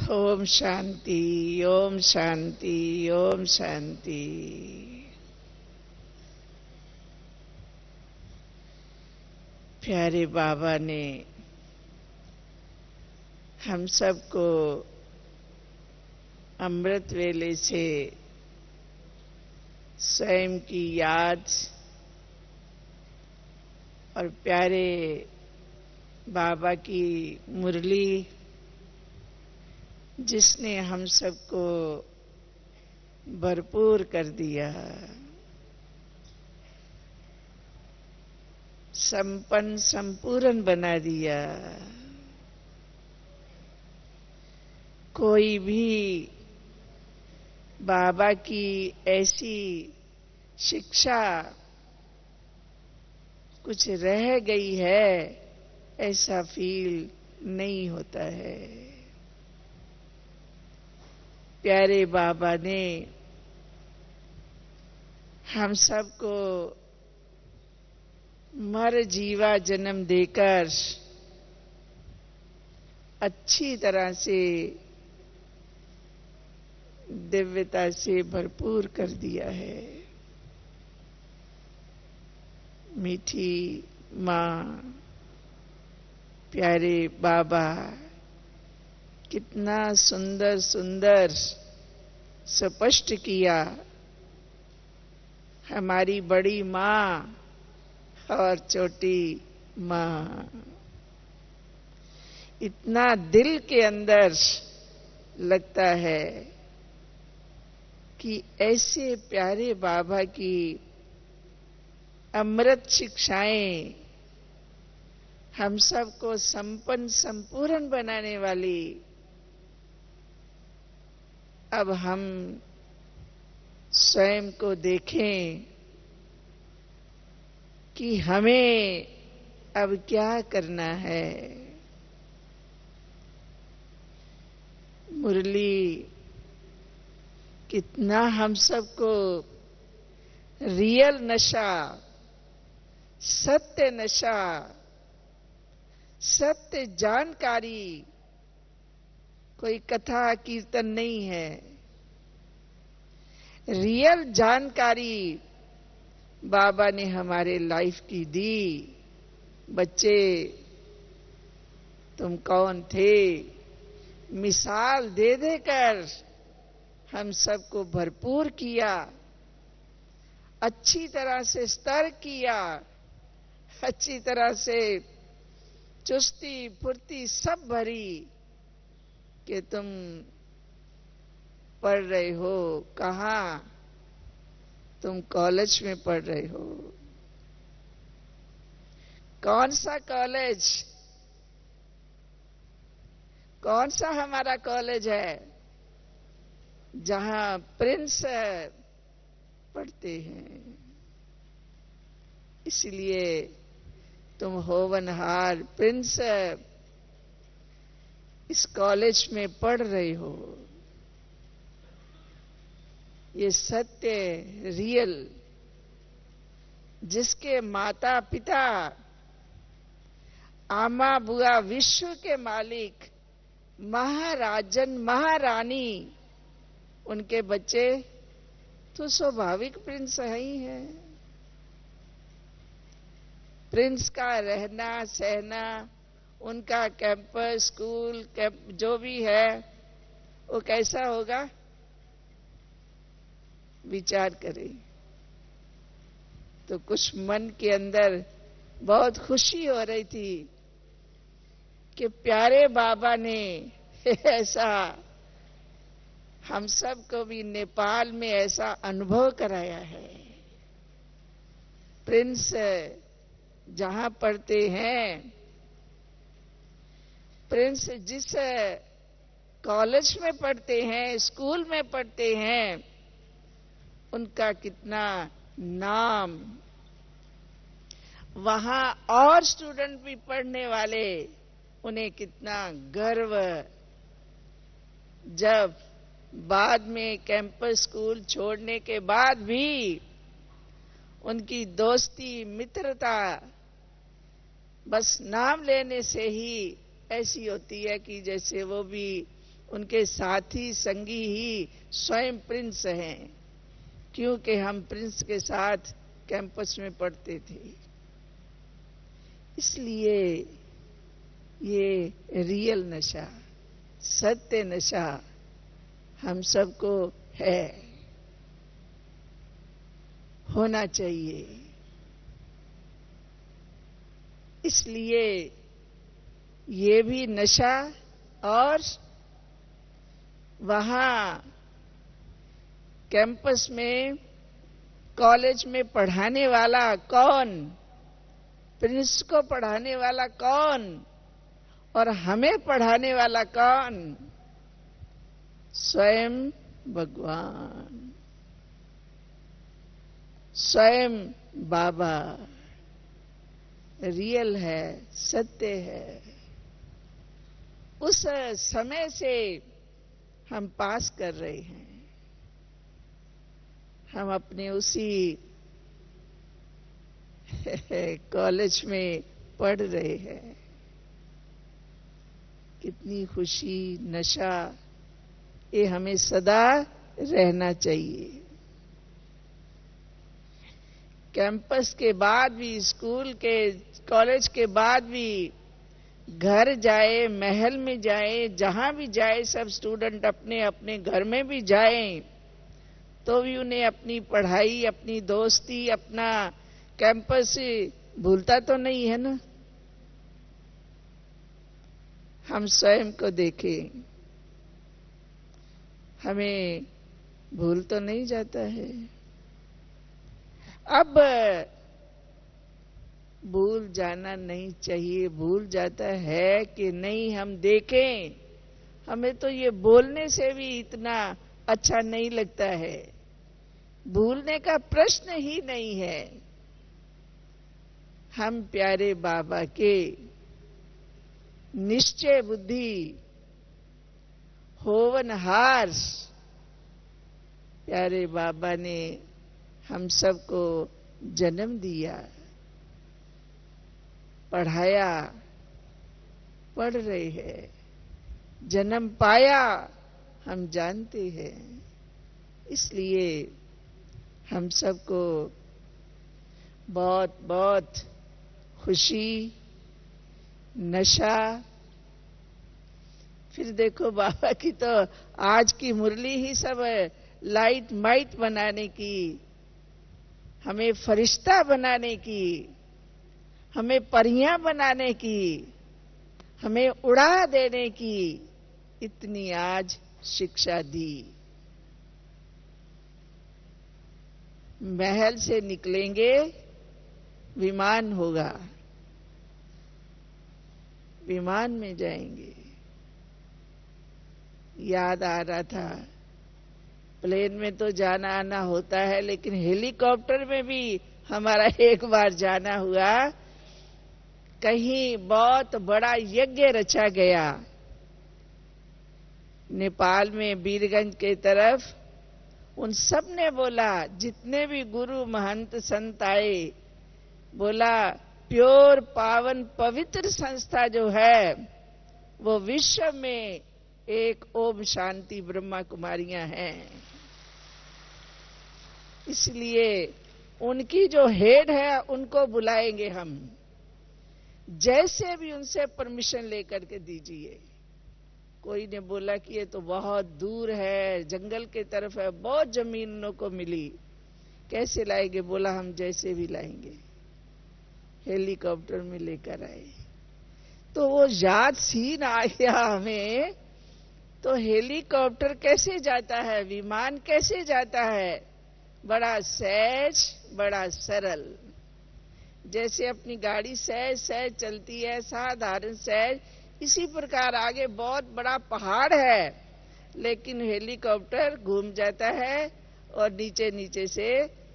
ओम शांति, ओम शांति, ओम शांति। प्यारे बाबा ने हम सबको अमृत वेले से स्वयं की याद और प्यारे बाबा की मुरली, जिसने हम सबको भरपूर कर दिया, संपन्न संपूर्ण बना दिया। कोई भी बाबा की ऐसी शिक्षा कुछ रह गई है ऐसा फील नहीं होता है। प्यारे बाबा ने हम सबको मर जीवा जन्म देकर अच्छी तरह से दिव्यता से भरपूर कर दिया है। मीठी माँ, प्यारे बाबा कितना सुंदर सुंदर स्पष्ट किया। हमारी बड़ी माँ और छोटी माँ, इतना दिल के अंदर लगता है कि ऐसे प्यारे बाबा की अमृत शिक्षाएं हम सबको संपन्न संपूर्ण बनाने वाली, अब हम स्वयं को देखें कि हमें अब क्या करना है। मुरली कितना हम सबको रियल नशा, सत्य नशा, सत्य जानकारी, कोई कथा कीर्तन नहीं है, रियल जानकारी बाबा ने हमारे लाइफ की दी। बच्चे, तुम कौन थे, मिसाल दे देकर हम सबको भरपूर किया, अच्छी तरह से स्तर किया, अच्छी तरह से चुस्ती फुर्ती सब भरी कि तुम पढ़ रहे हो। कहाँ? तुम कॉलेज में पढ़ रहे हो। कौन सा कॉलेज? कौन सा हमारा कॉलेज है जहां प्रिंस पढ़ते हैं? इसलिए तुम होवनहार प्रिंस इस कॉलेज में पढ़ रहे हो। ये सत्य रियल, जिसके माता पिता आमा बुआ विश्व के मालिक महाराजन महारानी, उनके बच्चे तो स्वाभाविक प्रिंस ही हैं। प्रिंस का रहना सहना, उनका कैंपस स्कूल कैंप जो भी है वो कैसा होगा, विचार करें तो कुछ मन के अंदर बहुत खुशी हो रही थी कि प्यारे बाबा ने ऐसा हम सबको भी नेपाल में ऐसा अनुभव कराया है। प्रिंस जहां पढ़ते हैं, प्रिंस जिस कॉलेज में पढ़ते हैं, स्कूल में पढ़ते हैं, उनका कितना नाम, वहां और स्टूडेंट भी पढ़ने वाले, उन्हें कितना गर्व। जब बाद में कैंपस स्कूल छोड़ने के बाद भी उनकी दोस्ती मित्रता बस नाम लेने से ही ऐसी होती है कि जैसे वो भी उनके साथी संगी ही स्वयं प्रिंस हैं, क्योंकि हम प्रिंस के साथ कैंपस में पढ़ते थे। इसलिए ये रियल नशा, सत्य नशा हम सबको है, होना चाहिए। इसलिए ये भी नशा, और वहां कैंपस में, कॉलेज में पढ़ाने वाला कौन, प्रिंस को पढ़ाने वाला कौन, और हमें पढ़ाने वाला कौन? स्वयं भगवान, स्वयं बाबा। रियल है, सत्य है। उस समय से हम पास कर रहे हैं। हम अपने उसी कॉलेज में पढ़ रहे हैं। कितनी खुशी, नशा, ये हमें सदा रहना चाहिए। कैंपस के बाद भी, स्कूल के, कॉलेज के बाद भी घर जाए, महल में जाए, जहां भी जाए, सब स्टूडेंट अपने अपने घर में भी जाएं, तो भी उन्हें अपनी पढ़ाई, अपनी दोस्ती, अपना कैंपस भूलता तो नहीं है ना। हम स्वयं को देखें, हमें भूल तो नहीं जाता है। अब भूल जाना नहीं चाहिए। भूल जाता है कि नहीं, हम देखें। हमें तो ये बोलने से भी इतना अच्छा नहीं लगता है। भूलने का प्रश्न ही नहीं है। हम प्यारे बाबा के निश्चय बुद्धि, होवनहार प्यारे बाबा ने हम सबको जन्म दिया, पढ़ाया, पढ़ रहे हैं, जन्म पाया, हम जानते हैं। इसलिए हम सबको बहुत बहुत खुशी, नशा। फिर देखो बाबा की तो आज की मुरली ही सब लाइट माइट बनाने की, हमें फरिश्ता बनाने की, हमें परियां बनाने की, हमें उड़ा देने की, इतनी आज शिक्षा दी। महल से निकलेंगे, विमान होगा, विमान में जाएंगे। याद आ रहा था, प्लेन में तो जाना आना होता है, लेकिन हेलीकॉप्टर में भी हमारा एक बार जाना हुआ। कहीं बहुत बड़ा यज्ञ रचा गया नेपाल में, बीरगंज के तरफ। उन सब ने बोला, जितने भी गुरु महंत संत आए, बोला प्योर, पावन, पवित्र संस्था जो है वो विश्व में एक ओम शांति ब्रह्मा कुमारियां हैं। इसलिए उनकी जो हेड है उनको बुलाएंगे हम, जैसे भी उनसे परमिशन लेकर के दीजिए। कोई ने बोला कि ये तो बहुत दूर है, जंगल के तरफ है, बहुत जमीनों को मिली, कैसे लाएंगे? बोला हम जैसे भी लाएंगे। हेलीकॉप्टर में लेकर आए तो वो याद सीन आ गया हमें। तो हेलीकॉप्टर कैसे जाता है, विमान कैसे जाता है? बड़ा सहज, बड़ा सरल। जैसे अपनी गाड़ी सहज सहज चलती है, साधारण सहज, इसी प्रकार आगे बहुत बड़ा पहाड़ है, लेकिन हेलीकॉप्टर घूम जाता है और नीचे नीचे से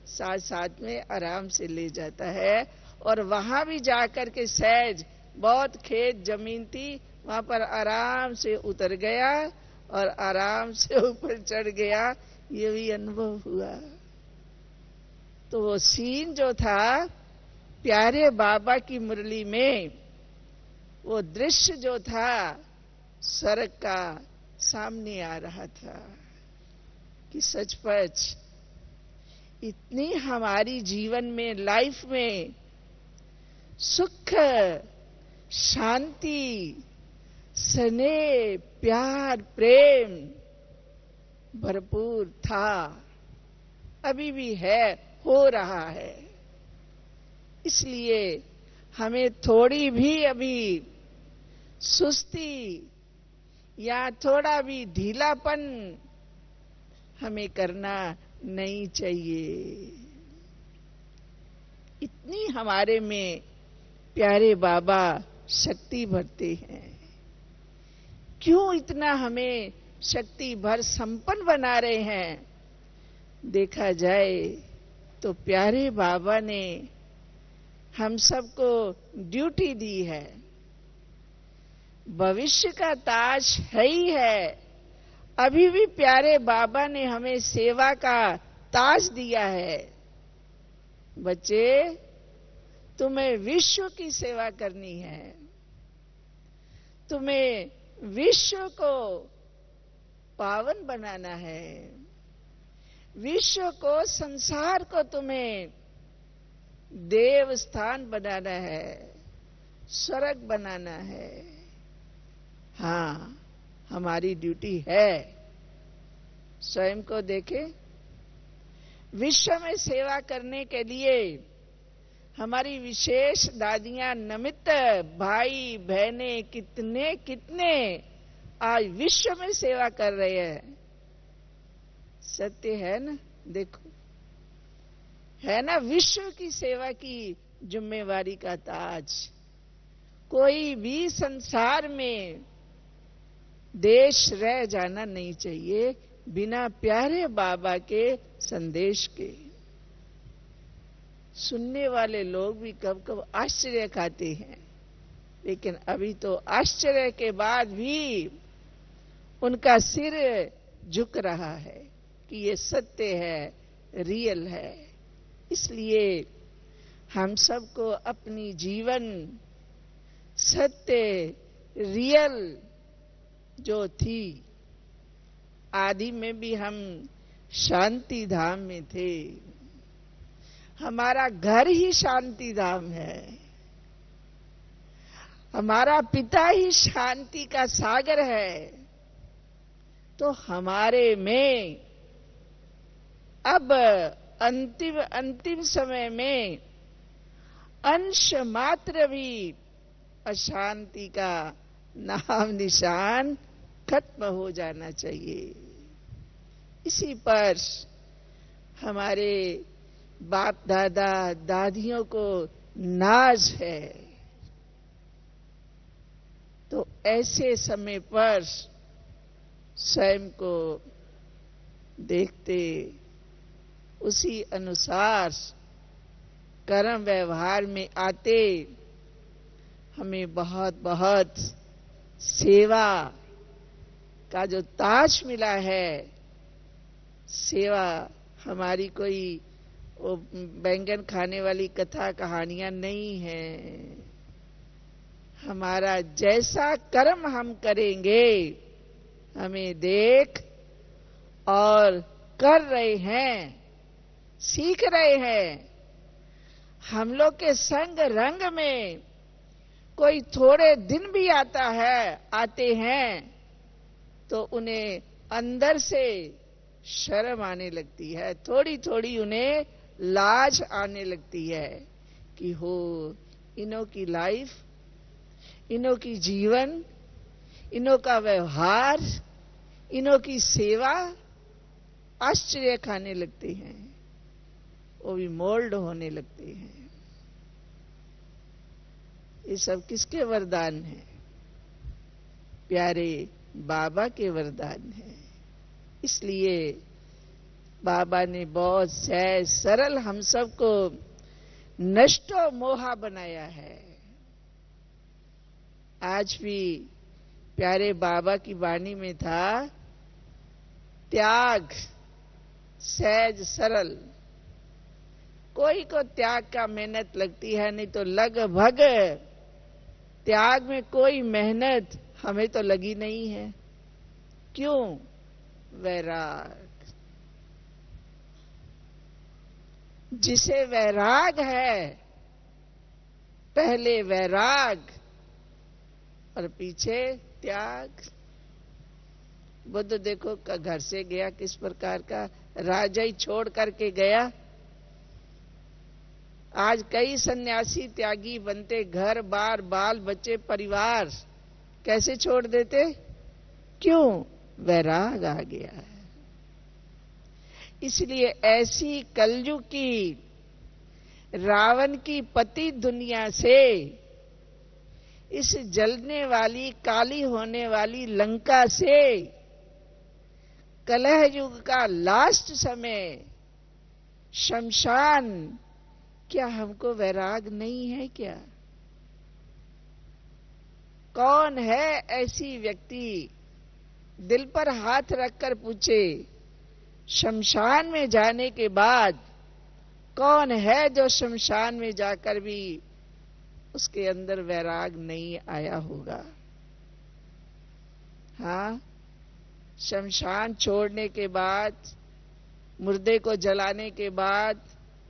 साथ साथ में आराम से ले जाता है। और वहां भी जाकर के सहज, बहुत खेत जमीन थी, वहां पर आराम से उतर गया और आराम से ऊपर चढ़ गया। ये भी अनुभव हुआ। तो वो सीन जो था प्यारे बाबा की मुरली में, वो दृश्य जो था स्वर्ग का, सामने आ रहा था कि सचपच इतनी हमारी जीवन में, लाइफ में सुख, शांति, स्नेह, प्यार, प्रेम भरपूर था, अभी भी है, हो रहा है। इसलिए हमें थोड़ी भी अभी सुस्ती या थोड़ा भी ढीलापन हमें करना नहीं चाहिए। इतनी हमारे में प्यारे बाबा शक्ति भरते हैं। क्यों इतना हमें शक्ति भर संपन्न बना रहे हैं? देखा जाए तो प्यारे बाबा ने हम सबको ड्यूटी दी है। भविष्य का ताज है ही है। अभी भी प्यारे बाबा ने हमें सेवा का ताज दिया है। बच्चे, तुम्हें विश्व की सेवा करनी है। तुम्हें विश्व को पावन बनाना है। विश्व को, संसार को तुम्हें देव स्थान बनाना है, स्वर्ग बनाना है। हाँ, हमारी ड्यूटी है। स्वयं को देखें। विश्व में सेवा करने के लिए हमारी विशेष दादियां, नमित भाई बहनें कितने कितने आज विश्व में सेवा कर रहे हैं। सत्य है ना? देखो, है ना, विश्व की सेवा की जिम्मेवारी का ताज। कोई भी संसार में देश रह जाना नहीं चाहिए बिना प्यारे बाबा के संदेश के। सुनने वाले लोग भी कब कब आश्चर्य खाते हैं, लेकिन अभी तो आश्चर्य के बाद भी उनका सिर झुक रहा है कि ये सत्य है, रियल है। इसलिए हम सबको अपनी जीवन सत्य, रियल जो थी, आदि में भी हम शांति धाम में थे। हमारा घर ही शांति धाम है। हमारा पिता ही शांति का सागर है। तो हमारे में अब अंतिम समय में अंश मात्र भी अशांति का नाम निशान खत्म हो जाना चाहिए। इसी पर हमारे बाप दादा दादियों को नाज है। तो ऐसे समय पर स्वयं को देखते, उसी अनुसार कर्म व्यवहार में आते, हमें बहुत बहुत सेवा का जो ताज मिला है। सेवा हमारी कोई वो बैंगन खाने वाली कथा कहानियां नहीं है। हमारा जैसा कर्म हम करेंगे, हमें देख और कर रहे हैं, सीख रहे हैं। हम लोग के संग रंग में कोई थोड़े दिन भी आते हैं तो उन्हें अंदर से शर्म आने लगती है, थोड़ी थोड़ी उन्हें लाज आने लगती है कि हो, इन्हों की लाइफ, इन्हों की जीवन, इन्हों का व्यवहार, इन्हों की सेवा आश्चर्य खाने लगते हैं। वो भी मोल्ड होने लगते हैं। ये सब किसके वरदान है? प्यारे बाबा के वरदान है। इसलिए बाबा ने बहुत सहज सरल हम सबको नष्टो मोहा बनाया है। आज भी प्यारे बाबा की वाणी में था, त्याग सहज सरल। कोई को त्याग का मेहनत लगती है, नहीं तो लगभग त्याग में कोई मेहनत हमें तो लगी नहीं है। क्यों? वैराग। जिसे वैराग है, पहले वैराग और पीछे त्याग। बुद्ध देखो घर से गया किस प्रकार का, राजा ही छोड़ करके गया। आज कई सन्यासी त्यागी बनते, घर बार बाल बच्चे परिवार कैसे छोड़ देते? क्यों? वैराग आ गया है। इसलिए ऐसी कलयुग की, रावण की पति दुनिया से, इस जलने वाली काली होने वाली लंका से, कलह युग का लास्ट समय, शमशान, क्या हमको वैराग नहीं है क्या? कौन है ऐसी व्यक्ति दिल पर हाथ रखकर पूछे, शमशान में जाने के बाद कौन है जो शमशान में जाकर भी उसके अंदर वैराग नहीं आया होगा? हाँ, शमशान छोड़ने के बाद, मुर्दे को जलाने के बाद,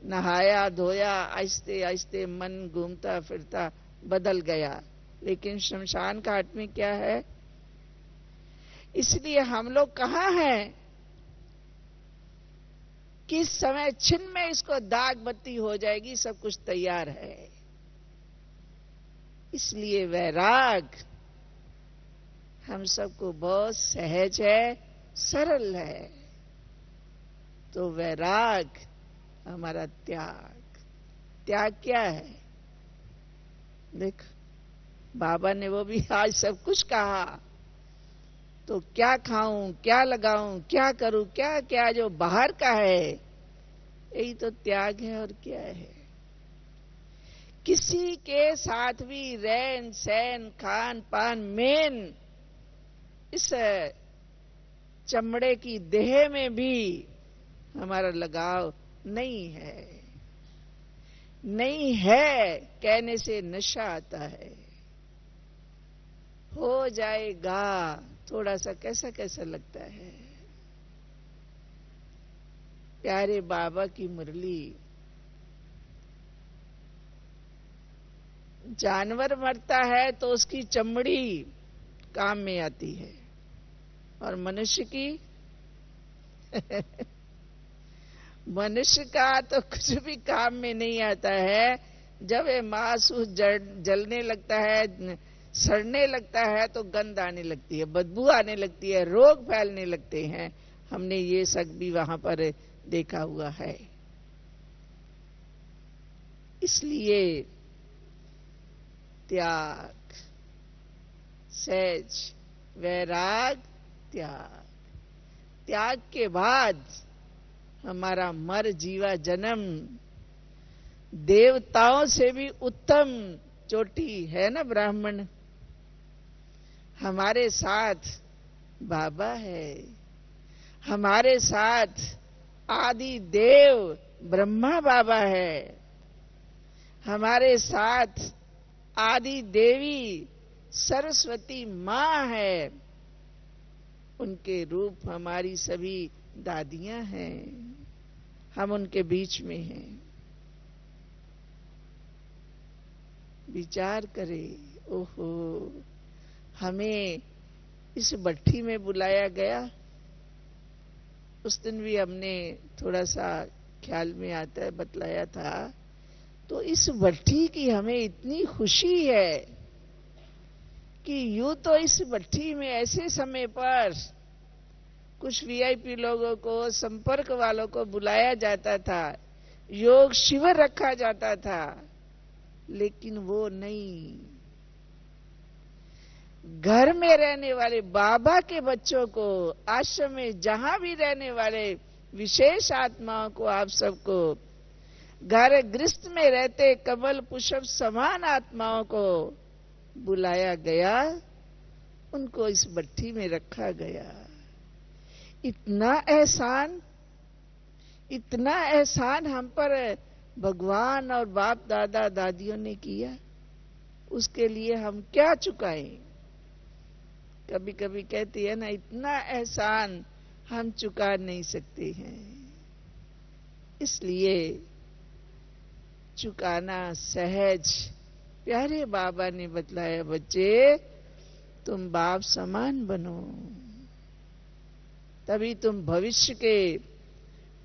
नहाया धोया, आहिस्ते आहिस्ते मन घूमता फिरता बदल गया। लेकिन शमशान घाट में क्या है? इसलिए हम लोग कहां हैं? किस समय छिन में इसको दाग बत्ती हो जाएगी, सब कुछ तैयार है। इसलिए वैराग हम सबको बहुत सहज है, सरल है। तो वैराग हमारा त्याग। त्याग क्या है? देख, बाबा ने वो भी आज सब कुछ कहा। तो क्या खाऊं, क्या लगाऊं, क्या करूं, क्या क्या जो बाहर का है, यही तो त्याग है। और क्या है? किसी के साथ भी रहन सहन खान पान, मेन इस चमड़े की देह में भी हमारा लगाव नहीं है। नहीं है कहने से नशा आता है। हो जाएगा थोड़ा सा कैसा कैसा लगता है। प्यारे बाबा की मुरली, जानवर मरता है तो उसकी चमड़ी काम में आती है, और मनुष्य की मनुष्य का तो कुछ भी काम में नहीं आता है। जब ये मांस जलने लगता है, सड़ने लगता है, तो गंध आने लगती है, बदबू आने लगती है, रोग फैलने लगते हैं। हमने ये सब भी वहां पर देखा हुआ है। इसलिए त्याग, सहज, वैराग, त्याग। त्याग के बाद हमारा मर जीवा जन्म देवताओं से भी उत्तम चोटी है ना, ब्राह्मण। हमारे साथ बाबा है, हमारे साथ आदि देव ब्रह्मा बाबा है, हमारे साथ आदि देवी सरस्वती मां है। उनके रूप हमारी सभी दादियां हैं, हम उनके बीच में हैं। विचार करें, ओहो, हमें इस भट्ठी में बुलाया गया। उस दिन भी हमने थोड़ा सा ख्याल में आता है, बतलाया था। तो इस भट्ठी की हमें इतनी खुशी है कि यूं तो इस भट्ठी में ऐसे समय पर कुछ वीआईपी लोगों को, संपर्क वालों को बुलाया जाता था, योग शिविर रखा जाता था, लेकिन वो नहीं। घर में रहने वाले बाबा के बच्चों को, आश्रम में जहां भी रहने वाले विशेष आत्माओं को, आप सबको, घर गृहस्थ में रहते कमल पुष्प समान आत्माओं को बुलाया गया, उनको इस भट्ठी में रखा गया। इतना एहसान हम पर भगवान और बाप दादा दादियों ने किया, उसके लिए हम क्या चुकाएं? कभी कभी कहती है ना, इतना एहसान हम चुका नहीं सकते हैं, इसलिए चुकाना सहज। प्यारे बाबा ने बतलाया, बच्चे तुम बाप समान बनो, तभी तुम भविष्य के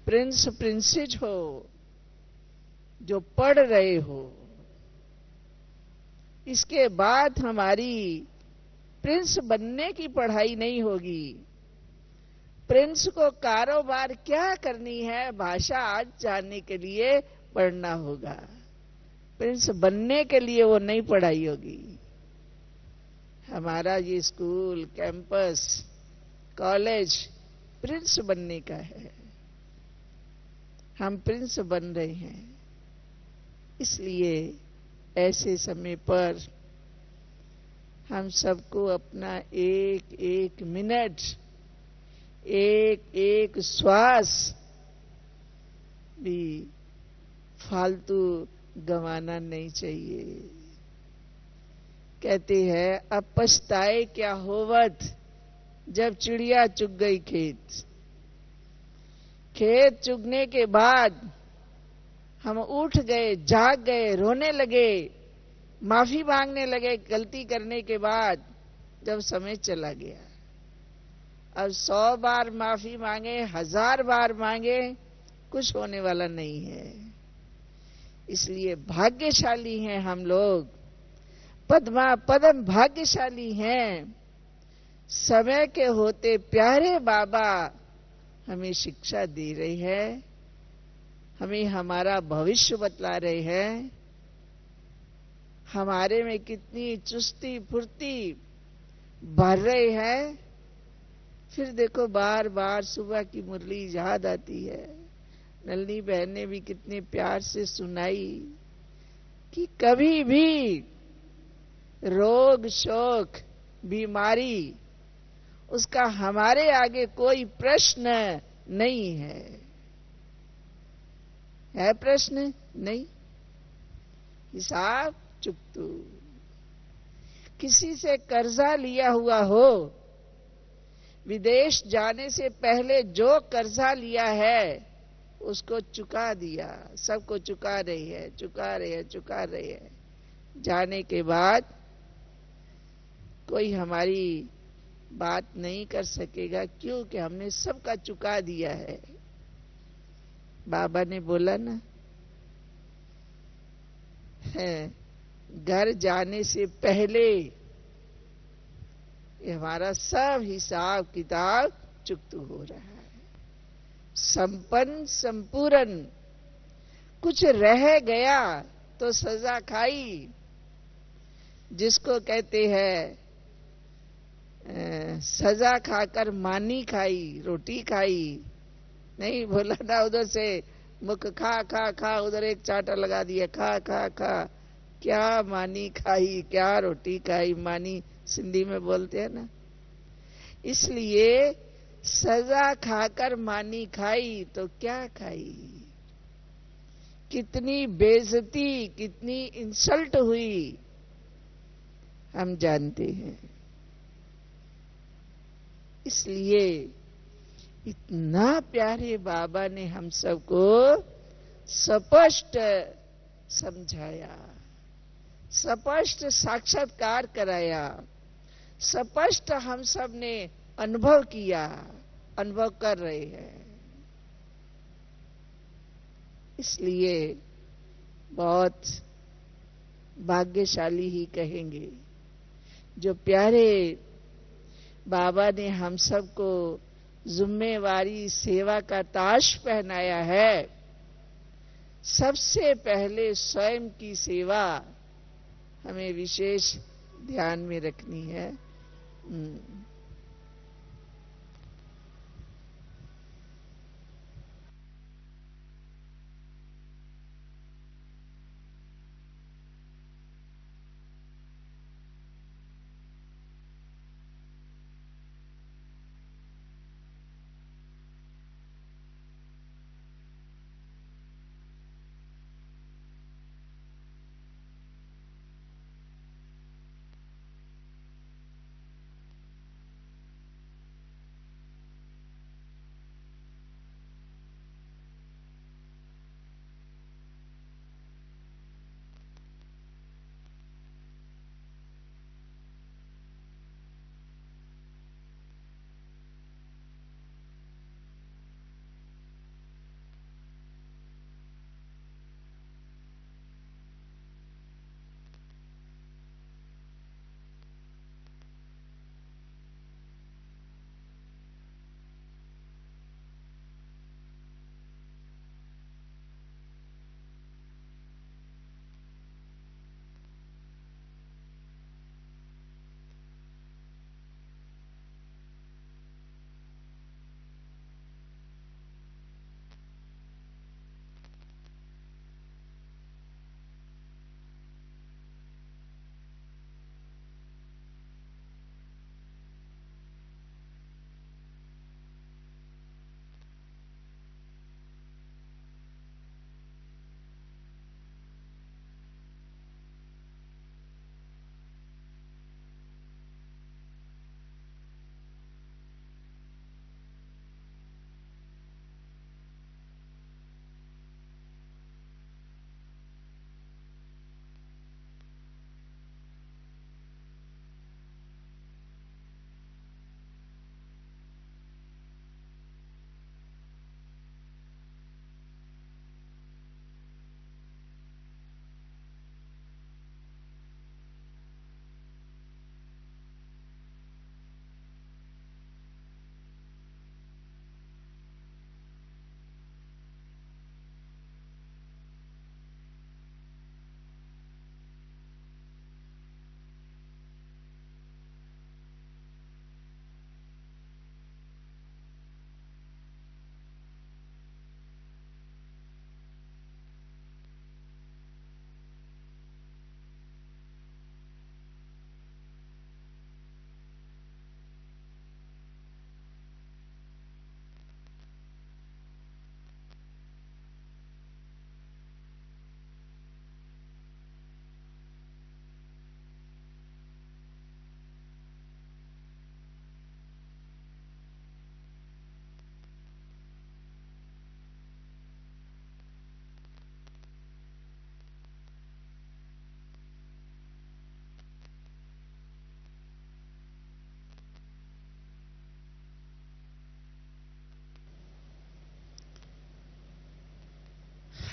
प्रिंस प्रिंसेस हो जो पढ़ रहे हो। इसके बाद हमारी प्रिंस बनने की पढ़ाई नहीं होगी। प्रिंस को कारोबार क्या करनी है, भाषा आज जानने के लिए पढ़ना होगा। प्रिंस बनने के लिए वो नहीं पढ़ाई होगी। हमारा ये स्कूल, कैंपस, कॉलेज प्रिंस बनने का है। हम प्रिंस बन रहे हैं। इसलिए ऐसे समय पर हम सबको अपना एक एक मिनट, एक एक श्वास भी फालतू गंवाना नहीं चाहिए। कहते हैं, अब पछताए क्या होवत, जब चिड़िया चुग गई खेत। खेत चुगने के बाद हम उठ गए, जाग गए, रोने लगे, माफी मांगने लगे गलती करने के बाद, जब समय चला गया। अब 100 बार माफी मांगे, 1000 बार मांगे, कुछ होने वाला नहीं है। इसलिए भाग्यशाली हैं हम लोग, पदम भाग्यशाली हैं। समय के होते प्यारे बाबा हमें शिक्षा दे रहे हैं, हमें हमारा भविष्य बतला रहे हैं। हमारे में कितनी चुस्ती फुर्ती भर रहे हैं। फिर देखो, बार बार सुबह की मुरली याद आती है। नलनी बहन ने भी कितने प्यार से सुनाई कि कभी भी रोग शोक बीमारी उसका हमारे आगे कोई प्रश्न नहीं है। है प्रश्न? नहीं। हिसाब चुकतू। किसी से कर्जा लिया हुआ हो, विदेश जाने से पहले जो कर्जा लिया है उसको चुका दिया। सबको चुका रही है, चुका रही है, चुका रही है। जाने के बाद कोई हमारी बात नहीं कर सकेगा, क्योंकि हमने सबका चुका दिया है। बाबा ने बोला ना, घर जाने से पहले ये हमारा सब हिसाब किताब चुकतू हो रहा है। संपन्न संपूर्ण, कुछ रह गया तो सजा खाई। जिसको कहते हैं सजा खाकर मानी खाई, रोटी खाई। नहीं बोला ना, उधर से मुख खा खा खा, उधर एक चाटा लगा दिया, खा खा खा। क्या मानी खाई, क्या रोटी खाई, मानी सिंधी में बोलते हैं ना। इसलिए सजा खाकर मानी खाई तो क्या खाई। कितनी बेइज्जती, कितनी इंसल्ट हुई हम जानते हैं। इसलिए इतना प्यारे बाबा ने हम सबको स्पष्ट समझाया, स्पष्ट साक्षात्कार कराया, स्पष्ट हम सब ने अनुभव किया, अनुभव कर रहे हैं। इसलिए बहुत भाग्यशाली ही कहेंगे जो प्यारे बाबा ने हम सबको जिम्मेवारी सेवा का ताज पहनाया है। सबसे पहले स्वयं की सेवा हमें विशेष ध्यान में रखनी है।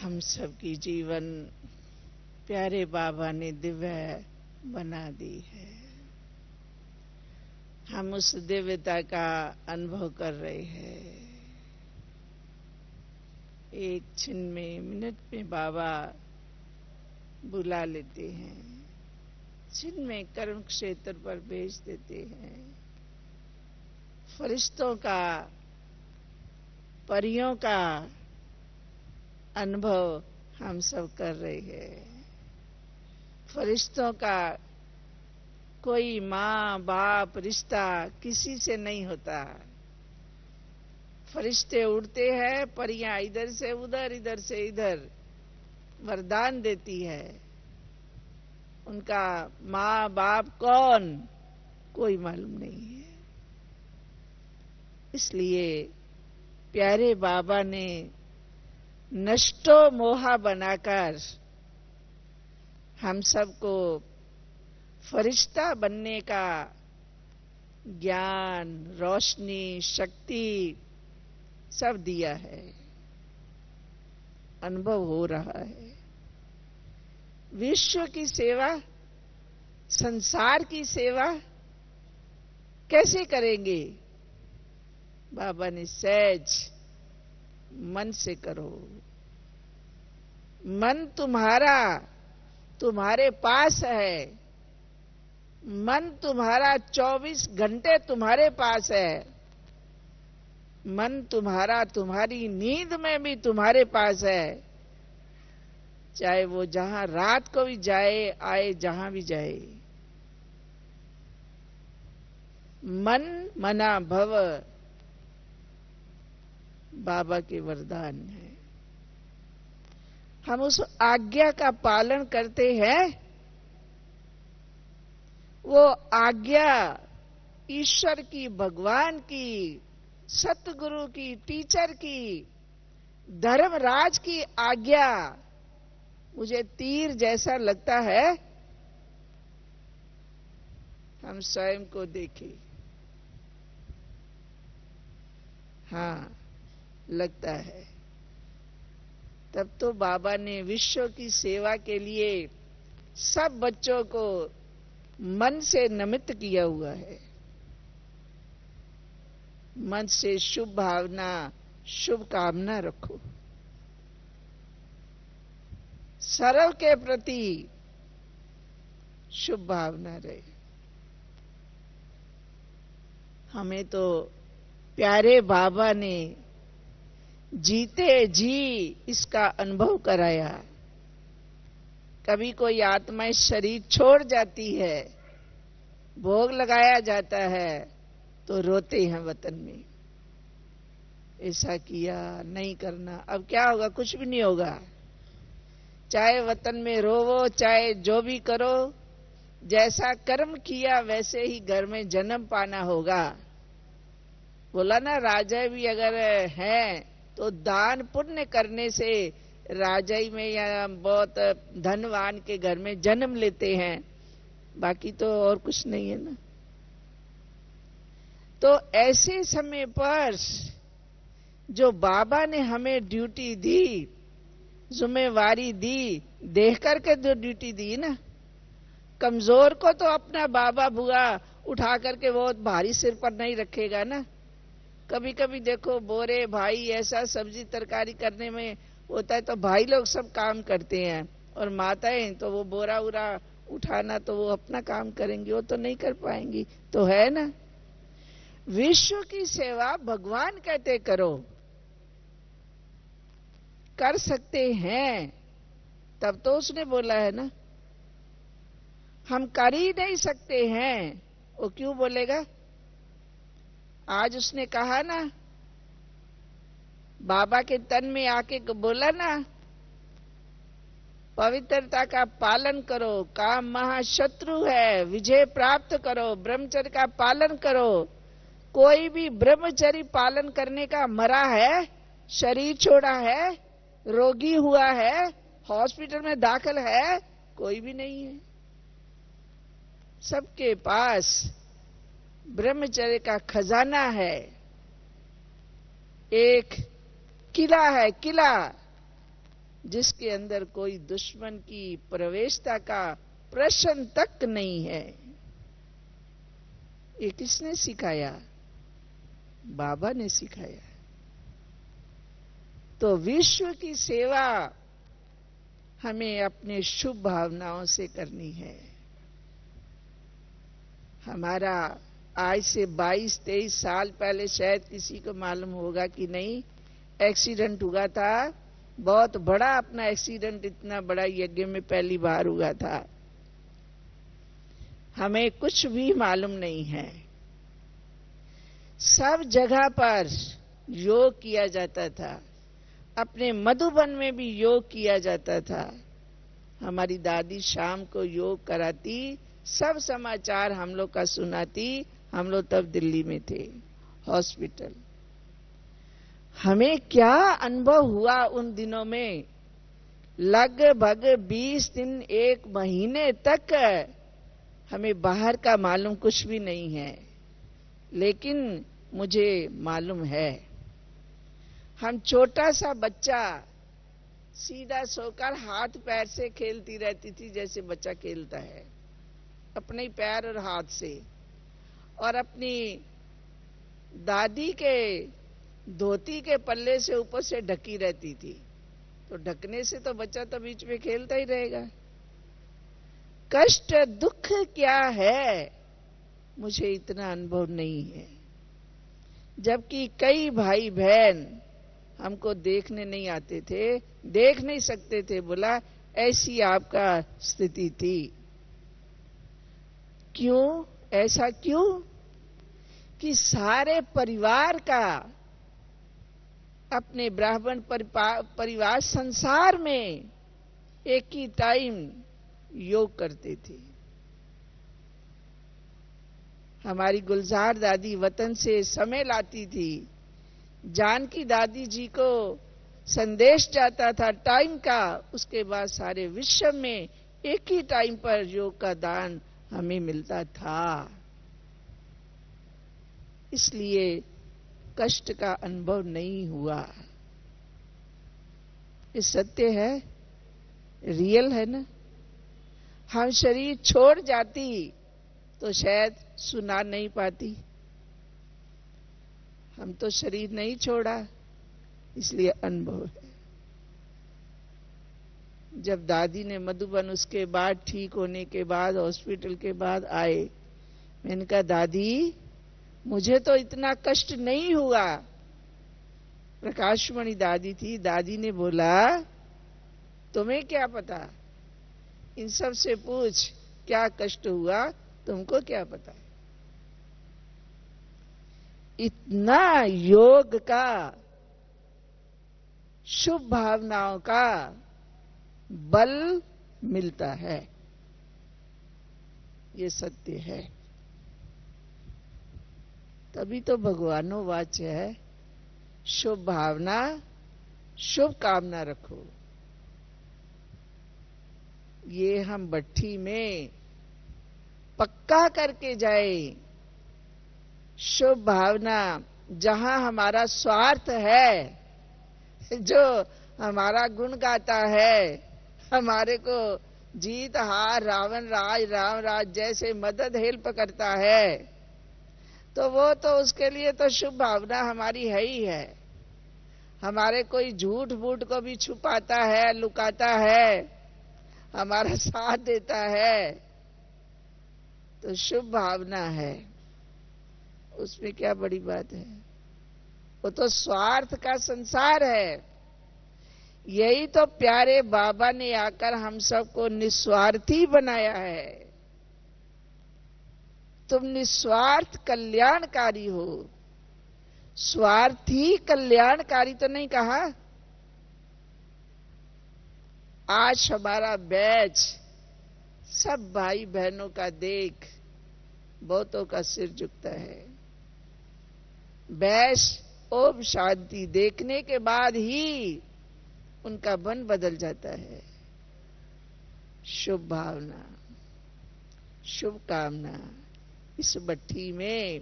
हम सबकी जीवन प्यारे बाबा ने दिव्य बना दी है। हम उस दिव्यता का अनुभव कर रहे हैं। एक क्षण में, मिनट में बाबा बुला लेते हैं, क्षण में कर्म क्षेत्र पर भेज देते हैं। फरिश्तों का, परियों का अनुभव हम सब कर रहे हैं। फरिश्तों का कोई माँ बाप रिश्ता किसी से नहीं होता। फरिश्ते उड़ते हैं, परियां इधर से उधर, इधर से इधर वरदान देती है। उनका माँ बाप कौन, कोई मालूम नहीं है। इसलिए प्यारे बाबा ने नष्टो मोहा बनाकर हम सबको फरिश्ता बनने का ज्ञान, रोशनी, शक्ति सब दिया है। अनुभव हो रहा है। विश्व की सेवा, संसार की सेवा कैसे करेंगे? बाबा ने सहज मन से करो। मन तुम्हारा तुम्हारे पास है। मन तुम्हारा 24 घंटे तुम्हारे पास है। मन तुम्हारा तुम्हारी नींद में भी तुम्हारे पास है। चाहे वो जहां रात को भी जाए आए, जहां भी जाए। मन मना भव बाबा के वरदान है। हम उस आज्ञा का पालन करते हैं। वो आज्ञा ईश्वर की, भगवान की, सतगुरु की, टीचर की, धर्मराज की आज्ञा मुझे तीर जैसा लगता है। हम स्वयं को देखें। हाँ, लगता है। तब तो बाबा ने विश्व की सेवा के लिए सब बच्चों को मन से नमित किया हुआ है। मन से शुभ भावना, शुभ कामना रखो। सर्व के प्रति शुभ भावना रहे। हमें तो प्यारे बाबा ने जीते जी इसका अनुभव कराया। कभी कोई आत्मा शरीर छोड़ जाती है, भोग लगाया जाता है, तो रोते हैं वतन में, ऐसा किया, नहीं करना। अब क्या होगा? कुछ भी नहीं होगा। चाहे वतन में रोवो, चाहे जो भी करो, जैसा कर्म किया वैसे ही घर में जन्म पाना होगा। बोला ना, राजा भी अगर है तो दान पुण्य करने से राजाई में या बहुत धनवान के घर में जन्म लेते हैं, बाकी तो और कुछ नहीं है ना। तो ऐसे समय पर जो बाबा ने हमें ड्यूटी दी, जिम्मेवारी दी, देख करके जो ड्यूटी दी ना, कमजोर को तो अपना बाबा बुआ उठा करके बहुत भारी सिर पर नहीं रखेगा ना। कभी कभी देखो बोरे भाई ऐसा सब्जी तरकारी करने में होता है तो भाई लोग सब काम करते हैं, और माताएं तो वो बोरा उरा उठाना तो वो अपना काम करेंगी, वो तो नहीं कर पाएंगी। तो है ना, विश्व की सेवा भगवान कहते करो। कर सकते हैं तब तो उसने बोला है ना। हम कर ही नहीं सकते हैं, वो क्यों बोलेगा? आज उसने कहा ना, बाबा के तन में आके बोला ना, पवित्रता का पालन करो, काम महाशत्रु है, विजय प्राप्त करो, ब्रह्मचर्य का पालन करो। कोई भी ब्रह्मचर्य पालन करने का मरा है, शरीर छोड़ा है, रोगी हुआ है, हॉस्पिटल में दाखिल है, कोई भी नहीं है। सबके पास ब्रह्मचर्य का खजाना है। एक किला है, किला जिसके अंदर कोई दुश्मन की प्रवेशता का प्रश्न तक नहीं है। ये किसने सिखाया? बाबा ने सिखाया। तो विश्व की सेवा हमें अपने शुभ भावनाओं से करनी है। हमारा आज से 22-23 साल पहले, शायद किसी को मालूम होगा कि नहीं, एक्सीडेंट हुआ था, बहुत बड़ा अपना एक्सीडेंट, इतना बड़ा यज्ञ में पहली बार हुआ था। हमें कुछ भी मालूम नहीं है। सब जगह पर योग किया जाता था, अपने मधुबन में भी योग किया जाता था। हमारी दादी शाम को योग कराती, सब समाचार हम लोग का सुनाती। हम लोग तब दिल्ली में थे, हॉस्पिटल। हमें क्या अनुभव हुआ उन दिनों में, लगभग 20 दिन, 1 महीने तक हमें बाहर का मालूम कुछ भी नहीं है। लेकिन मुझे मालूम है, हम छोटा सा बच्चा सीधा सोकर हाथ पैर से खेलती रहती थी, जैसे बच्चा खेलता है, अपने पैर और हाथ से, और अपनी दादी के धोती के पल्ले से ऊपर से ढकी रहती थी। तो ढकने से तो बच्चा तो बीच में खेलता ही रहेगा। कष्ट दुख क्या है, मुझे इतना अनुभव नहीं है। जबकि कई भाई बहन हमको देखने नहीं आते थे, देख नहीं सकते थे, बोला ऐसी आपका स्थिति थी। क्यों? ऐसा क्यों कि सारे परिवार का, अपने ब्राह्मण परिवार संसार में एक ही टाइम योग करते थे। हमारी गुलजार दादी वतन से समय लाती थी, जानकी दादी जी को संदेश जाता था टाइम का, उसके बाद सारे विश्व में एक ही टाइम पर योग का दान हमें मिलता था। इसलिए कष्ट का अनुभव नहीं हुआ। ये सत्य है, रियल है ना। हम शरीर छोड़ जाती तो शायद सुना नहीं पाती। हम तो शरीर नहीं छोड़ा, इसलिए अनुभव है। जब दादी ने मधुबन, उसके बाद ठीक होने के बाद, हॉस्पिटल के बाद आए, मैंने कहा दादी मुझे तो इतना कष्ट नहीं हुआ। प्रकाशमणि दादी थी, दादी ने बोला तुम्हें क्या पता, इन सब से पूछ क्या कष्ट हुआ, तुमको क्या पता। इतना योग का, शुभ भावनाओं का बल मिलता है, ये सत्य है। तभी तो भगवानो वाच्य है, शुभ भावना शुभ कामना रखो। ये हम भट्ठी में पक्का करके जाए। शुभ भावना, जहां हमारा स्वार्थ है, जो हमारा गुण गाता है, हमारे को जीत हार रावण राज राम राज जैसे मदद हेल्प करता है, तो वो तो उसके लिए तो शुभ भावना हमारी है ही है। हमारे कोई झूठ बूठ को भी छुपाता है, लुकाता है, हमारा साथ देता है, तो शुभ भावना है, उसमें क्या बड़ी बात है। वो तो स्वार्थ का संसार है। यही तो प्यारे बाबा ने आकर हम सबको निस्वार्थी बनाया है। तुम निस्वार्थ कल्याणकारी हो, स्वार्थी कल्याणकारी तो नहीं कहा। आज हमारा बैच सब भाई बहनों का देख बहुतों का सिर झुकता है। बैच ओम शांति देखने के बाद ही उनका मन बदल जाता है। शुभ भावना, शुभ कामना, इस भट्ठी में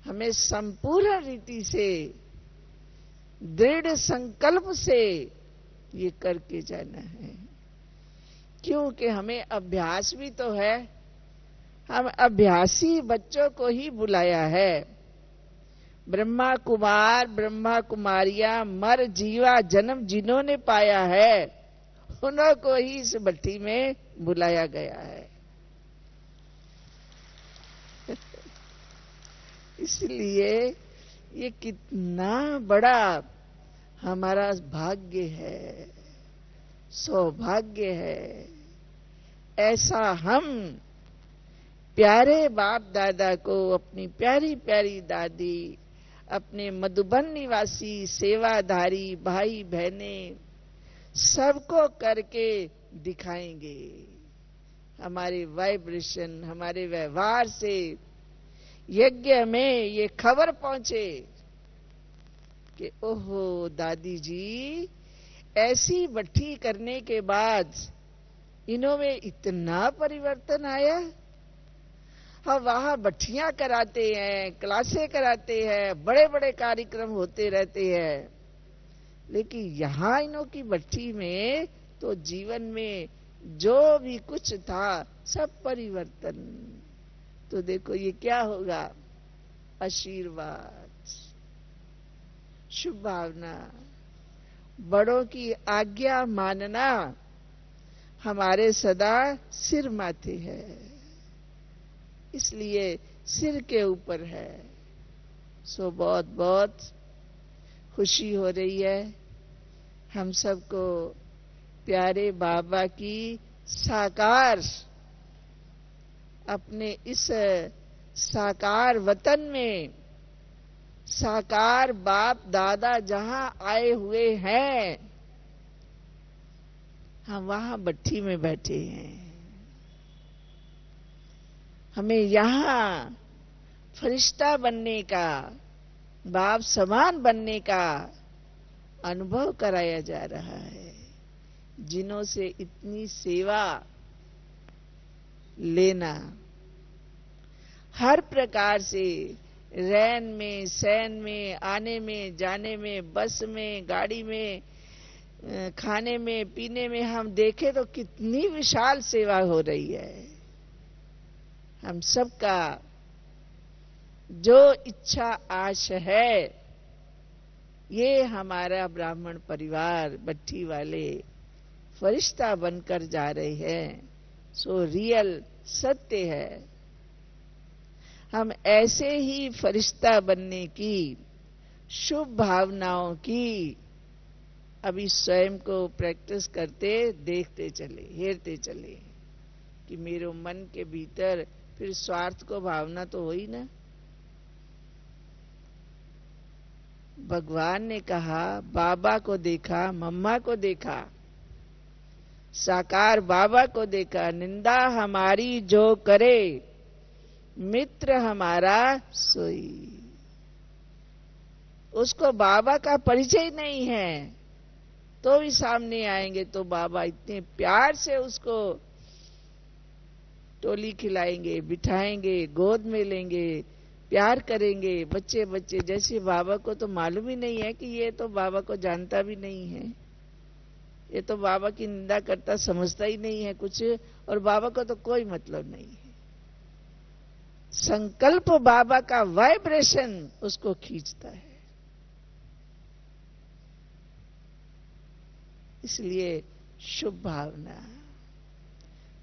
हमें संपूर्ण रीति से, दृढ़ संकल्प से ये करके जाना है, क्योंकि हमें अभ्यास भी तो है। हम अभ्यासी बच्चों को ही बुलाया है। ब्रह्मा कुमार ब्रह्मा कुमारियां मर जीवा जन्म जिन्होंने पाया है, उन्हों को ही इस भट्टी में बुलाया गया है। इसलिए ये कितना बड़ा हमारा भाग्य है, सौभाग्य है। ऐसा हम प्यारे बाप दादा को, अपनी प्यारी प्यारी दादी, अपने मधुबन निवासी सेवाधारी भाई बहने सबको करके दिखाएंगे। हमारे वाइब्रेशन, हमारे व्यवहार से यज्ञ में ये खबर पहुंचे कि ओहो दादी जी, ऐसी भट्ठी करने के बाद इन्हों में इतना परिवर्तन आया। हम वहां भट्ठियां कराते हैं, क्लासें कराते हैं, बड़े बड़े कार्यक्रम होते रहते हैं, लेकिन यहां इन्हों की भट्ठी में तो जीवन में जो भी कुछ था सब परिवर्तन। तो देखो ये क्या होगा, आशीर्वाद, शुभ भावना, बड़ों की आज्ञा मानना हमारे सदा सिर माथे है। इसलिए सिर के ऊपर है। सो बहुत बहुत खुशी हो रही है हम सबको प्यारे बाबा की साकार, अपने इस साकार वतन में साकार बाप दादा जहां आए हुए हैं, हम वहां भट्ठी में बैठे हैं। हमें यहां फरिश्ता बनने का, बाप समान बनने का अनुभव कराया जा रहा है। जिन्हों से इतनी सेवा लेना, हर प्रकार से, रैन में, सैन में, आने में, जाने में, बस में, गाड़ी में, खाने में, पीने में, हम देखें तो कितनी विशाल सेवा हो रही है। हम सबका जो इच्छा आश है, ये हमारा ब्राह्मण परिवार भट्ठी वाले फरिश्ता बनकर जा रहे हैं। सो रियल सत्य है। हम ऐसे ही फरिश्ता बनने की, शुभ भावनाओं की अभी स्वयं को प्रैक्टिस करते, देखते चले, हेरते चले कि मेरे मन के भीतर फिर स्वार्थ को भावना तो हुई ना। भगवान ने कहा बाबा को देखा, मम्मा को देखा, साकार बाबा को देखा, निंदा हमारी जो करे मित्र हमारा सोई। उसको बाबा का परिचय नहीं है तो भी सामने आएंगे तो बाबा इतने प्यार से उसको टोली खिलाएंगे, बिठाएंगे, गोद में लेंगे, प्यार करेंगे। बच्चे बच्चे जैसे बाबा को तो मालूम ही नहीं है कि ये तो बाबा को जानता भी नहीं है, ये तो बाबा की निंदा करता समझता ही नहीं है कुछ, और बाबा को तो कोई मतलब नहीं है। संकल्प बाबा का वाइब्रेशन उसको खींचता है। इसलिए शुभ भावना,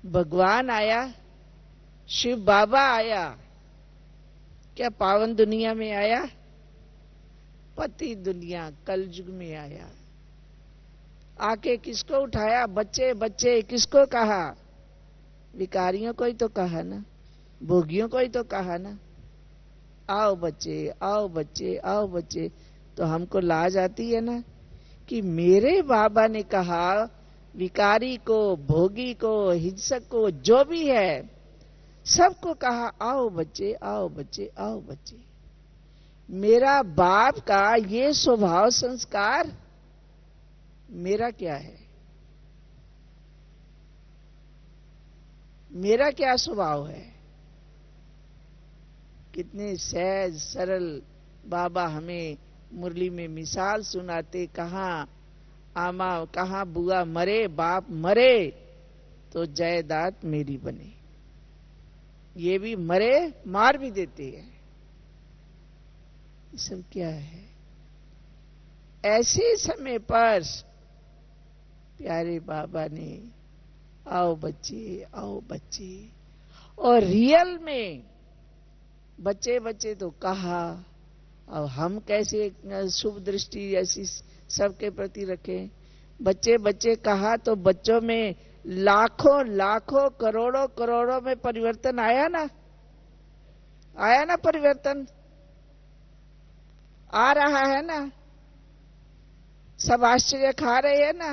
भगवान आया, शिव बाबा आया, क्या पावन दुनिया में आया? पति दुनिया कलयुग में आया। आके किसको उठाया? बच्चे बच्चे किसको कहा? विकारियों को ही तो कहा ना, भोगियों को ही तो कहा ना, आओ बच्चे, आओ बच्चे, आओ बच्चे। तो हमको लाज आती है ना कि मेरे बाबा ने कहा विकारी को, भोगी को, हिंसक को, जो भी है सबको कहा आओ बच्चे, आओ बच्चे, आओ बच्चे। मेरा बाप का ये स्वभाव संस्कार मेरा क्या है? मेरा क्या स्वभाव है? कितने सहज सरल बाबा हमें मुरली में मिसाल सुनाते, कहा आमा कहा बुआ मरे, बाप मरे तो जायदाद मेरी बने। ये भी मरे, मार भी देते हैं। ये सब क्या है? ऐसे समय पर प्यारे बाबा ने आओ बच्चे, आओ बच्चे, और रियल में बच्चे बच्चे तो कहा। अब हम कैसे शुभ दृष्टि ऐसी सबके प्रति रखें? बच्चे बच्चे कहा तो बच्चों में लाखों लाखों करोड़ों करोड़ों में परिवर्तन आया ना? आया ना परिवर्तन? आ रहा है ना? सब आश्चर्य खा रहे हैं ना?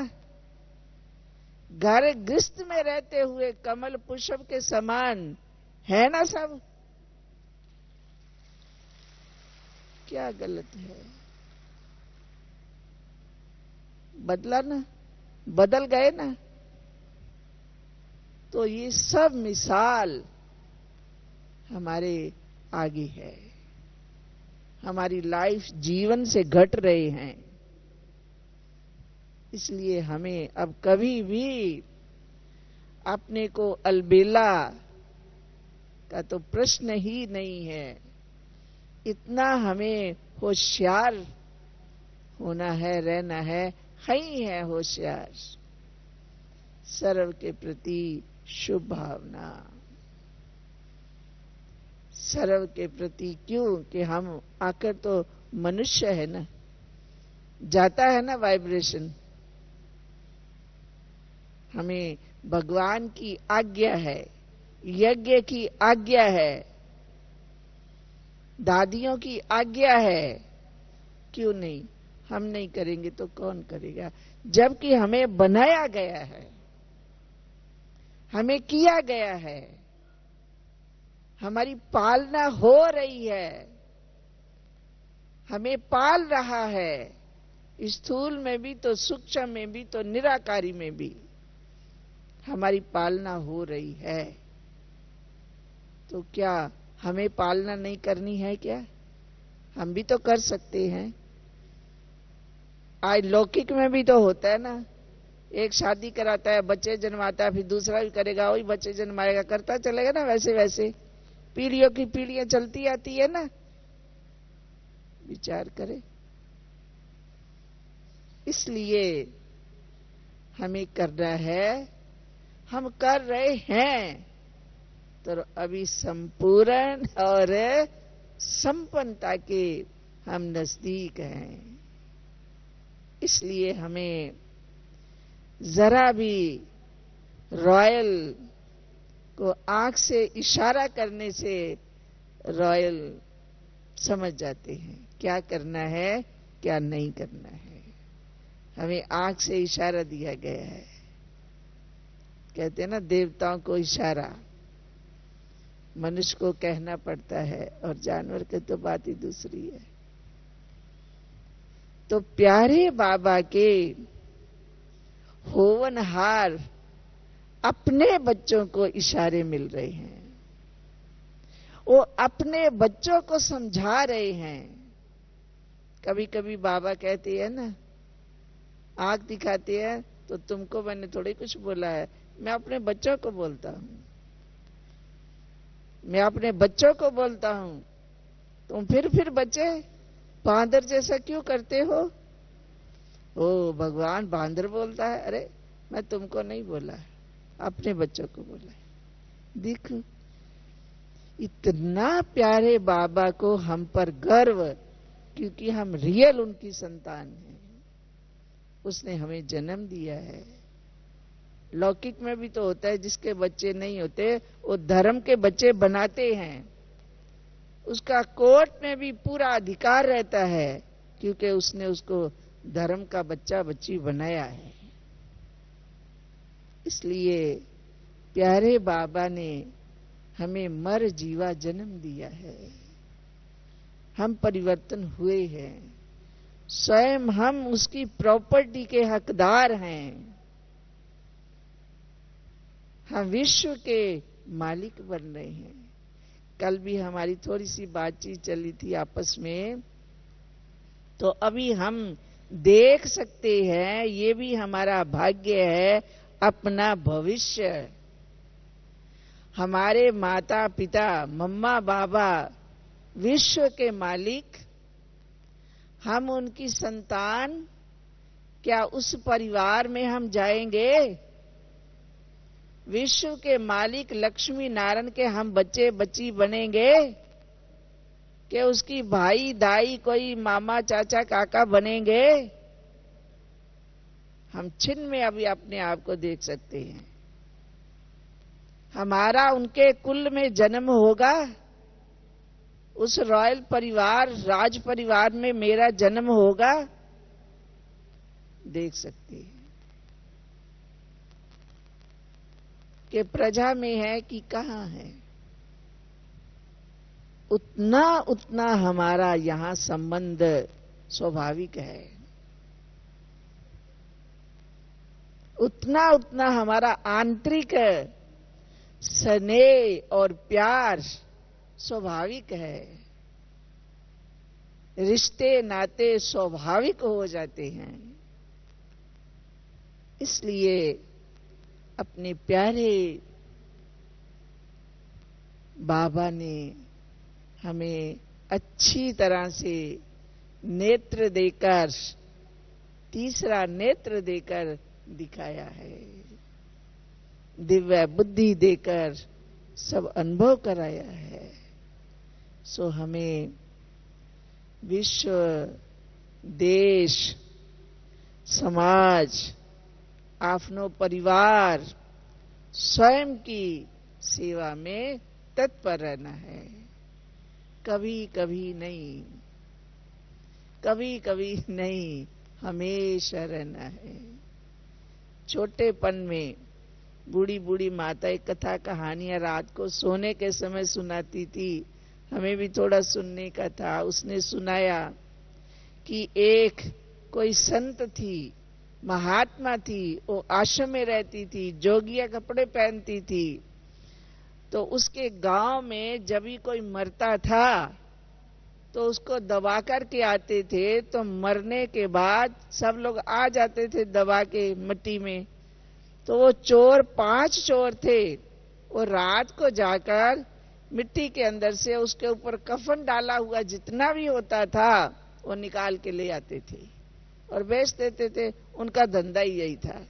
घर गृहस्थ में रहते हुए कमल पुष्प के समान है ना सब? क्या गलत है? बदला ना? बदल गए ना? तो ये सब मिसाल हमारे आगे है। हमारी लाइफ जीवन से घट रहे हैं। इसलिए हमें अब कभी भी अपने को अलबेला का तो प्रश्न ही नहीं है। इतना हमें होशियार होना है, रहना है ही है होशियार। सर्व के प्रति शुभ भावना, सर्व के प्रति क्यों कि हम आकर तो मनुष्य है ना, जाता है ना वाइब्रेशन। हमें भगवान की आज्ञा है, यज्ञ की आज्ञा है, दादियों की आज्ञा है, क्यों नहीं? हम नहीं करेंगे तो कौन करेगा? जबकि हमें बनाया गया है, हमें किया गया है, हमारी पालना हो रही है, हमें पाल रहा है, स्थूल में भी तो सूक्ष्म में भी तो निराकारी में भी हमारी पालना हो रही है। तो क्या हमें पालना नहीं करनी है क्या? हम भी तो कर सकते हैं। आज लौकिक में भी तो होता है ना, एक शादी कराता है, बच्चे जन्माता है, फिर दूसरा भी करेगा, वही बच्चे जन्माएगा, करता चलेगा ना। वैसे वैसे पीढ़ियों की पीढ़ियां चलती आती है ना। विचार करें। इसलिए हमें करना है, हम कर रहे हैं, तो अभी संपूर्ण और संपन्नता के हम नजदीक हैं। इसलिए हमें जरा भी रॉयल को आंख से इशारा करने से रॉयल समझ जाते हैं क्या करना है, क्या नहीं करना है। हमें आंख से इशारा दिया गया है। कहते हैं ना, देवताओं को इशारा मनुष्य को कहना पड़ता है, और जानवर की तो बात ही दूसरी है। तो प्यारे बाबा के होवनहार अपने बच्चों को इशारे मिल रहे हैं। वो अपने बच्चों को समझा रहे हैं। कभी कभी बाबा कहते हैं ना, आंख दिखाते हैं, तो तुमको मैंने थोड़ी कुछ बोला है, मैं अपने बच्चों को बोलता हूं, मैं अपने बच्चों को बोलता हूं। तुम फिर बच्चे बांदर जैसा क्यों करते हो? ओ भगवान बांदर बोलता है। अरे मैं तुमको नहीं बोला है, अपने बच्चों को बोला है। देखो, इतना प्यारे बाबा को हम पर गर्व, क्योंकि हम रियल उनकी संतान हैं। उसने हमें जन्म दिया है। लौकिक में भी तो होता है, जिसके बच्चे नहीं होते वो धर्म के बच्चे बनाते हैं। उसका कोर्ट में भी पूरा अधिकार रहता है, क्योंकि उसने उसको धर्म का बच्चा बच्ची बनाया है। इसलिए प्यारे बाबा ने हमें मर जीवा जन्म दिया है। हम परिवर्तन हुए हैं, स्वयं हम उसकी प्रॉपर्टी के हकदार हैं। हम विश्व के मालिक बन रहे हैं। कल भी हमारी थोड़ी सी बातचीत चली थी आपस में। तो अभी हम देख सकते हैं, ये भी हमारा भाग्य है, अपना भविष्य। हमारे माता पिता, मम्मा बाबा विश्व के मालिक, हम उनकी संतान। क्या उस परिवार में हम जाएंगे? विश्व के मालिक लक्ष्मी नारायण के हम बच्चे बच्ची बनेंगे कि उसकी भाई दाई कोई मामा चाचा काका बनेंगे? हम छिन्न में अभी अपने आप को देख सकते हैं। हमारा उनके कुल में जन्म होगा, उस रॉयल परिवार राज परिवार में मेरा जन्म होगा, देख सकते हैं कि प्रजा में है कि कहां है। उतना उतना हमारा यहां संबंध स्वाभाविक है, उतना उतना हमारा आंतरिक स्नेह और प्यार स्वाभाविक है। रिश्ते नाते स्वाभाविक हो जाते हैं। इसलिए अपने प्यारे बाबा ने हमें अच्छी तरह से नेत्र देकर, तीसरा नेत्र देकर दिखाया है, दिव्य बुद्धि देकर सब अनुभव कराया है। सो हमें विश्व, देश, समाज, आपनो परिवार, स्वयं की सेवा में तत्पर रहना है। कभी कभी नहीं, कभी कभी नहीं, हमेशा रहना है। छोटेपन में बूढ़ी बूढ़ी माताएं कथा कहानियां रात को सोने के समय सुनाती थी। हमें भी थोड़ा सुनने का था। उसने सुनाया कि एक कोई संत थी, महात्मा थी, वो आश्रम में रहती थी, जोगिया कपड़े पहनती थी। तो उसके गांव में जब भी कोई मरता था तो उसको दबा करके आते थे। तो मरने के बाद सब लोग आ जाते थे दबा के मिट्टी में। तो वो चोर, 5 चोर थे, वो रात को जाकर मिट्टी के अंदर से उसके ऊपर कफन डाला हुआ जितना भी होता था वो निकाल के ले आते थे और बेच देते थे। उनका धंधा ही यही था।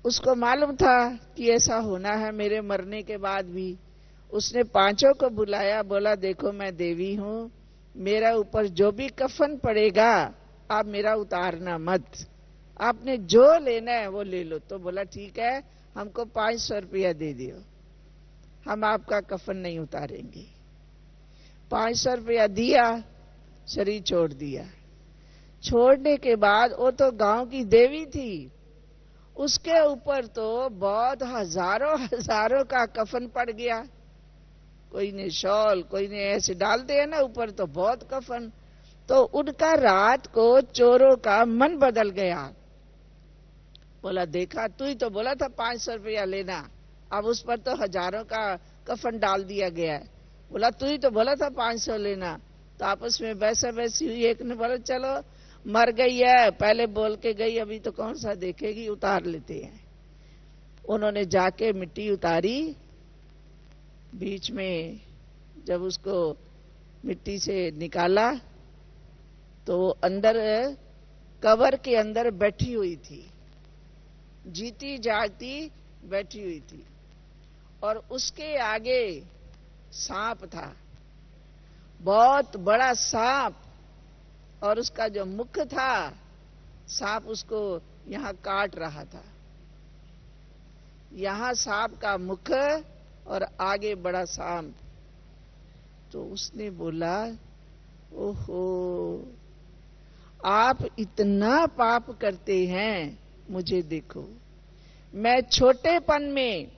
उसको मालूम था कि ऐसा होना है मेरे मरने के बाद भी। उसने 5 को बुलाया, बोला देखो मैं देवी हूं, मेरा ऊपर जो भी कफन पड़ेगा आप मेरा उतारना मत, आपने जो लेना है वो ले लो। तो बोला ठीक है, हमको 500 रुपया दे दियो, हम आपका कफन नहीं उतारेंगे। 500 रुपया दिया, शरीर छोड़ दिया। छोड़ने के बाद वो तो गांव की देवी थी, उसके ऊपर तो बहुत हजारों हजारों का कफन पड़ गया। कोई ने शॉल, कोई ने ऐसे डालते हैं ना ऊपर, तो बहुत कफन। तो उनका रात को चोरों का मन बदल गया। बोला देखा, तू ही तो बोला था 500 रुपया लेना, अब उस पर तो हजारों का कफन डाल दिया गया है। बोला तू ही तो बोला था 500 लेना। तो आपस में वैसा वैसी हुई। एक ने बोला चलो मर गई है, पहले बोल के गई, अभी तो कौन सा देखेगी, उतार लेते हैं। उन्होंने जाके मिट्टी उतारी। बीच में जब उसको मिट्टी से निकाला तो अंदर कवर के अंदर बैठी हुई थी, जीती जागती बैठी हुई थी। और उसके आगे सांप था, बहुत बड़ा सांप। और उसका जो मुख था, सांप उसको यहां काट रहा था। यहां सांप का मुख और आगे बड़ा सांप। तो उसने बोला ओहो, आप इतना पाप करते हैं, मुझे देखो। मैं छोटेपन में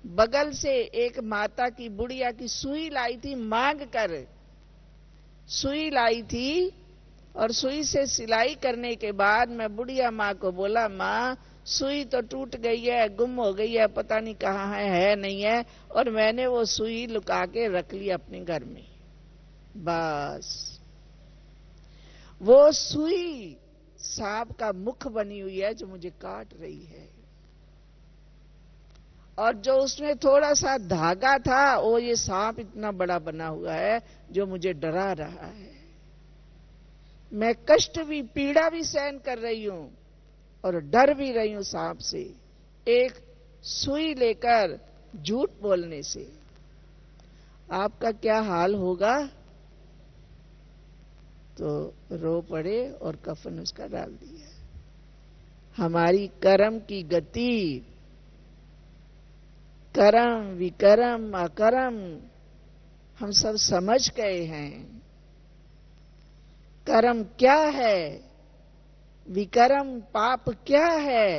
बगल से एक माता की बुढ़िया की सुई लाई थी, मांग कर सुई लाई थी। और सुई से सिलाई करने के बाद मैं बुढ़िया माँ को बोला, माँ सुई तो टूट गई है, गुम हो गई है, पता नहीं कहाँ है नहीं है। और मैंने वो सुई लुका के रख ली अपने घर में। बस वो सुई सांप का मुख बनी हुई है जो मुझे काट रही है, और जो उसमें थोड़ा सा धागा था वो ये सांप इतना बड़ा बना हुआ है जो मुझे डरा रहा है। मैं कष्ट भी, पीड़ा भी सहन कर रही हूं और डर भी रही हूं सांप से, एक सुई लेकर झूठ बोलने से। आपका क्या हाल होगा? तो रो पड़े और कफन उसका डाल दिया। हमारी कर्म की गति, कर्म विकर्म अकर्म हम सब समझ गए हैं। कर्म क्या है, विकर्म पाप क्या है,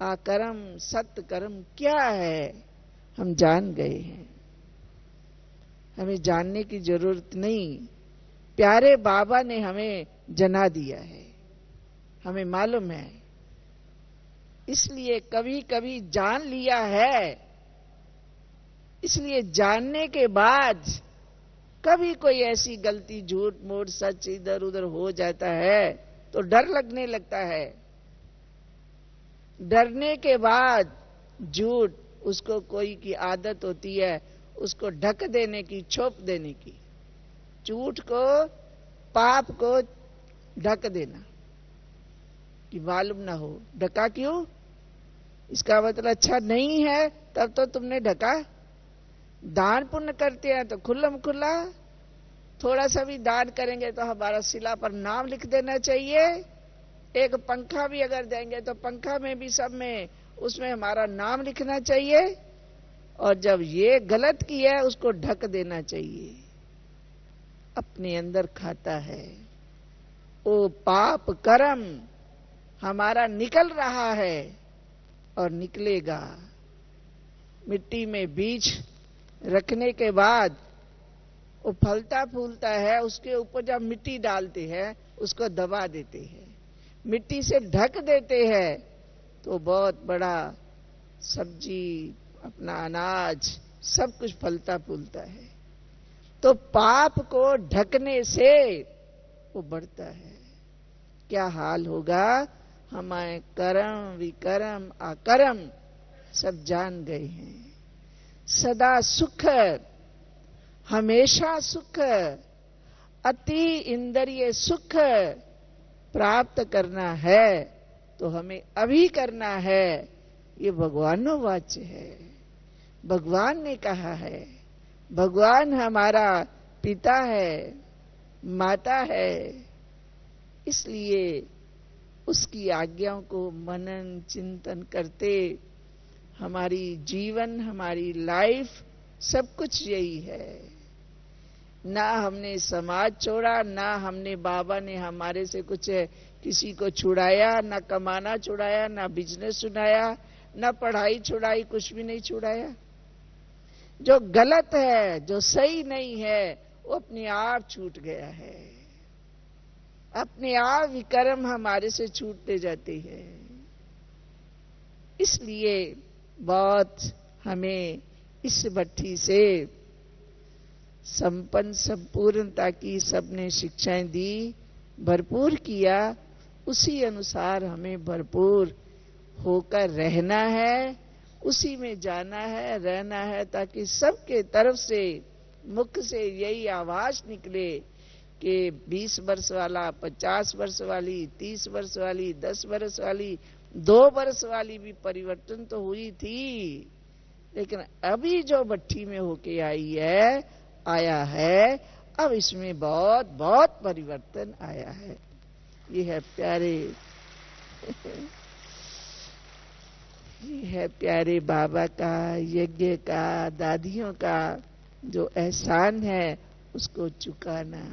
अकर्म सत्य कर्म क्या है, हम जान गए हैं। हमें जानने की जरूरत नहीं, प्यारे बाबा ने हमें जना दिया है, हमें मालूम है। इसलिए कभी कभी जान लिया है, इसलिए जानने के बाद कभी कोई ऐसी गलती, झूठ मूठ सच इधर उधर हो जाता है तो डर लगने लगता है। डरने के बाद झूठ, उसको कोई की आदत होती है उसको ढक देने की, छोप देने की, झूठ को, पाप को ढक देना कि मालूम ना हो। ढका क्यों? इसका मतलब अच्छा नहीं है तब तो तुमने ढका। दान पुण्य करते हैं तो खुल्लम खुल्ला, थोड़ा सा भी दान करेंगे तो हमारा शिला पर नाम लिख देना चाहिए। एक पंखा भी अगर देंगे तो पंखा में भी, सब में, उसमें हमारा नाम लिखना चाहिए। और जब ये गलत किया है उसको ढक देना चाहिए। अपने अंदर खाता है वो पाप कर्म हमारा निकल रहा है और निकलेगा। मिट्टी में बीज रखने के बाद वो फलता फूलता है, उसके ऊपर जब मिट्टी डालते हैं उसको दबा देते हैं, मिट्टी से ढक देते हैं, तो बहुत बड़ा सब्जी, अपना अनाज, सब कुछ फलता फूलता है। तो पाप को ढकने से वो बढ़ता है। क्या हाल होगा? हमारे कर्म विकर्म अकर्म सब जान गए हैं। सदा सुख, हमेशा सुख, अति इंद्रिय सुख प्राप्त करना है तो हमें अभी करना है। ये भगवानो वाच्य है, भगवान ने कहा है। भगवान हमारा पिता है, माता है, इसलिए उसकी आज्ञाओं को मनन चिंतन करते हमारी जीवन, हमारी लाइफ, सब कुछ यही है। ना हमने समाज छोड़ा, ना हमने, बाबा ने हमारे से कुछ किसी को छुड़ाया, ना कमाना छुड़ाया, ना बिजनेस छुड़ाया, ना पढ़ाई छुड़ाई, कुछ भी नहीं छुड़ाया। जो गलत है, जो सही नहीं है, वो अपने आप छूट गया है। अपने आप विकर्म हमारे से छूटते जाते हैं। इसलिए बहुत हमें इस भट्ठी से संपन्न संपूर्णता की सबने शिक्षाएं दी, भरपूर किया, उसी अनुसार हमें भरपूर होकर रहना है, उसी में जाना है, रहना है, ताकि सबके तरफ से, मुख से यही आवाज निकले कि 20 वर्ष वाला, 50 वर्ष वाली, 30 वर्ष वाली, 10 वर्ष वाली, 2 वर्ष वाली भी परिवर्तन तो हुई थी, लेकिन अभी जो भट्ठी में होके आई है, आया है, अब इसमें बहुत बहुत परिवर्तन आया है। ये है प्यारे ये है प्यारे बाबा का, यज्ञ का, दादियों का जो एहसान है उसको चुकाना।